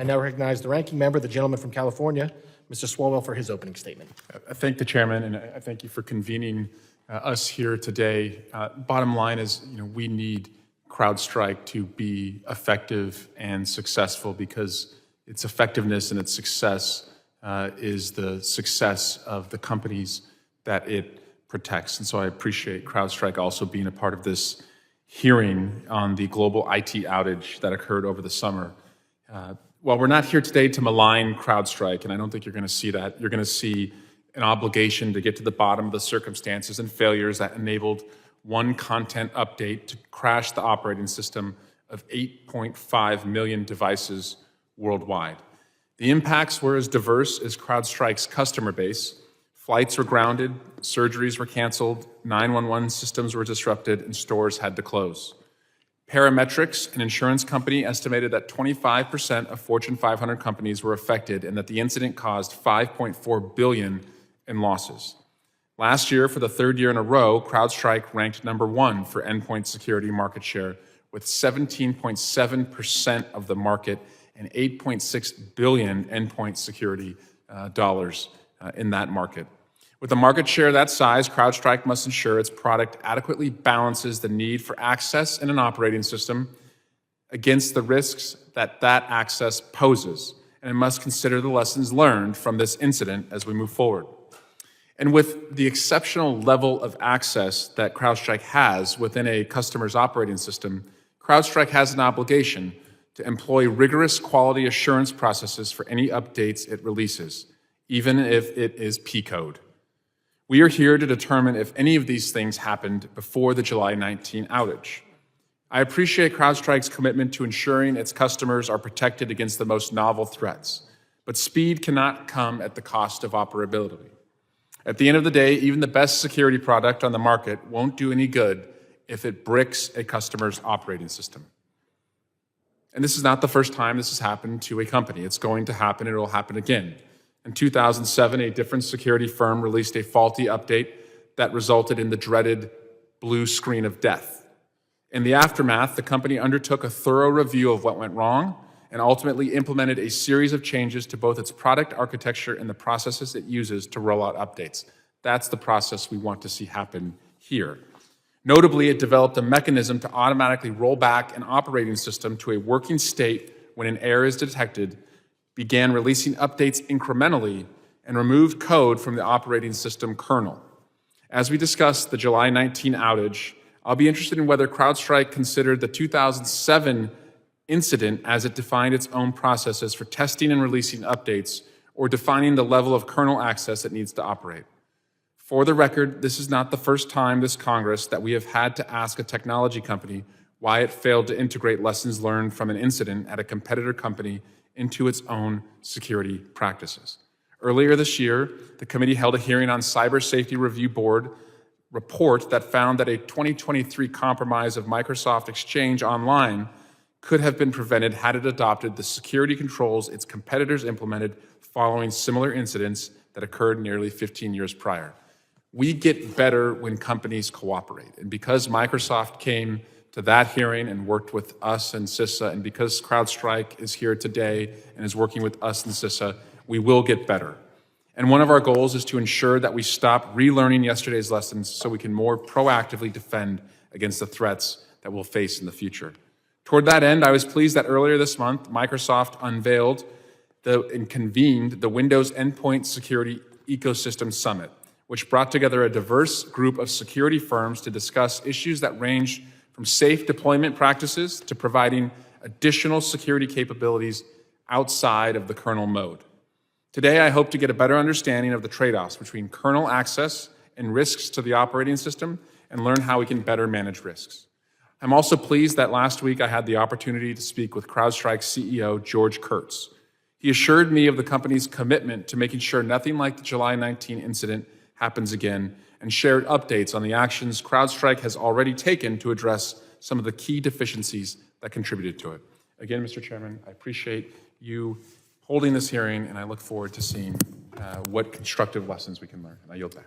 I now recognize the ranking member, the gentleman from California, Mr. Swalwell, for his opening statement. I thank the chairman, and I thank you for convening us here today. Bottom line is, we need CrowdStrike to be effective and successful, because its effectiveness and its success is the success of the companies that it protects. And so I appreciate CrowdStrike also being a part of this hearing on the global IT outage that occurred over the summer. While we're not here today to malign CrowdStrike, and I don't think you're going to see that, you're going to see an obligation to get to the bottom of the circumstances and failures that enabled one content update to crash the operating system of 8.5 million devices worldwide. The impacts were as diverse as CrowdStrike's customer base. Flights were grounded, surgeries were canceled, 911 systems were disrupted, and stores had to close. Parametrics, an insurance company, estimated that 25% of Fortune 500 companies were affected and that the incident caused $5.4 billion in losses. Last year, for the third year in a row, CrowdStrike ranked #1 for endpoint security market share with 17.7% of the market and $8.6 billion endpoint security dollars in that market. With a market share that size, CrowdStrike must ensure its product adequately balances the need for access in an operating system against the risks that that access poses, and it must consider the lessons learned from this incident as we move forward. And with the exceptional level of access that CrowdStrike has within a customer's operating system, CrowdStrike has an obligation to employ rigorous quality assurance processes for any updates it releases, even if it is P code. We are here to determine if any of these things happened before the July 19 outage. I appreciate CrowdStrike's commitment to ensuring its customers are protected against the most novel threats, but speed cannot come at the cost of operability. At the end of the day, even the best security product on the market won't do any good if it bricks a customer's operating system. And this is not the first time this has happened to a company. It's going to happen, and it will happen again. In 2007, a different security firm released a faulty update that resulted in the dreaded blue screen of death. In the aftermath, the company undertook a thorough review of what went wrong and ultimately implemented a series of changes to both its product architecture and the processes it uses to roll out updates. That's the process we want to see happen here. Notably, it developed a mechanism to automatically roll back an operating system to a working state when an error is detected, began releasing updates incrementally, and removed code from the operating system kernel. As we discuss the July 19 outage, I'll be interested in whether CrowdStrike considered the 2007 incident as it defined its own processes for testing and releasing updates, or defining the level of kernel access it needs to operate. For the record, this is not the first time this Congress that we have had to ask a technology company why it failed to integrate lessons learned from an incident at a competitor company into its own security practices. Earlier this year, the committee held a hearing on Cyber Safety Review Board report that found that a 2023 compromise of Microsoft Exchange Online could have been prevented had it adopted the security controls its competitors implemented following similar incidents that occurred nearly 15 years prior. We get better when companies cooperate, and because Microsoft came to that hearing and worked with us and CISA, and because CrowdStrike is here today and is working with us and CISA, we will get better. And one of our goals is to ensure that we stop relearning yesterday's lessons so we can more proactively defend against the threats that we'll face in the future. Toward that end, I was pleased that earlier this month, Microsoft unveiled and convened the Windows Endpoint Security Ecosystem Summit, which brought together a diverse group of security firms to discuss issues that range from safe deployment practices to providing additional security capabilities outside of the kernel mode. Today, I hope to get a better understanding of the trade-offs between kernel access and risks to the operating system and learn how we can better manage risks. I'm also pleased that last week I had the opportunity to speak with CrowdStrike CEO George Kurtz. He assured me of the company's commitment to making sure nothing like the July 19 incident happens again, and shared updates on the actions CrowdStrike has already taken to address some of the key deficiencies that contributed to it. Again, Mr. Chairman, I appreciate you holding this hearing, and I look forward to seeing what constructive lessons we can learn. And I yield back.